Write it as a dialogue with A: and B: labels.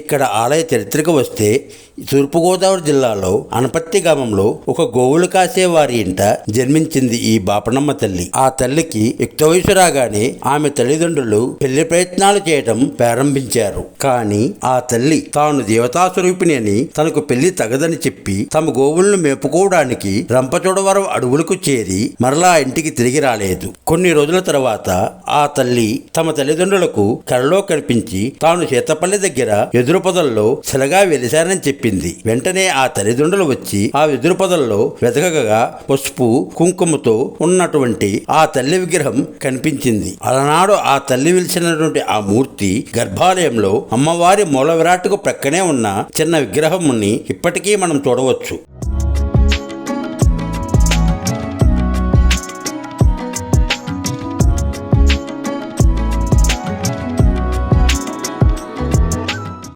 A: ఇక్కడ ఆలయ చరిత్రకు వస్తే తూర్పుగోదావరి జిల్లాలో అనపర్తి గ్రామంలో ఒక గోవులు కాసే వారి ఇంట జన్మించింది ఈ బాపనమ్మ తల్లి. ఆ తల్లికి యుక్త వయసు రాగానే ఆమె తల్లిదండ్రులు పెళ్లి ప్రయత్నాలు చేయడం ప్రారంభించారు. కానీ ఆ తల్లి తాను దేవతా స్వరూపిణి అని తనకు పెళ్లి తగదని చెప్పి తమ గోవులను మేపుకోవడానికి రంపచోడవరం అడవులకు చేరి మరలా ఇంటికి తిరిగి రాలేదు. కొన్ని రోజుల తర్వాత ఆ తల్లి తమ తల్లిదండ్రులకు కలలో కనిపించి తాను చేతపల్లి దగ్గర వెదురు పొదల్లో శిలగా వెలిశారని చెప్పింది. వెంటనే ఆ తల్లిదండ్రులు వచ్చి ఆ వెదురు పొదల్లో వెతకగా పసుపు కుంకుమతో ఉన్నటువంటి ఆ తల్లి విగ్రహం కనిపించింది. అలనాడు ఆ తల్లి వెలిసినటువంటి ఆ మూర్తి గర్భాలయంలో అమ్మవారి మూల విరాట్టుకు ప్రక్కనే ఉన్న చిన్న విగ్రహంని ఇప్పటికీ మనం చూడవచ్చు.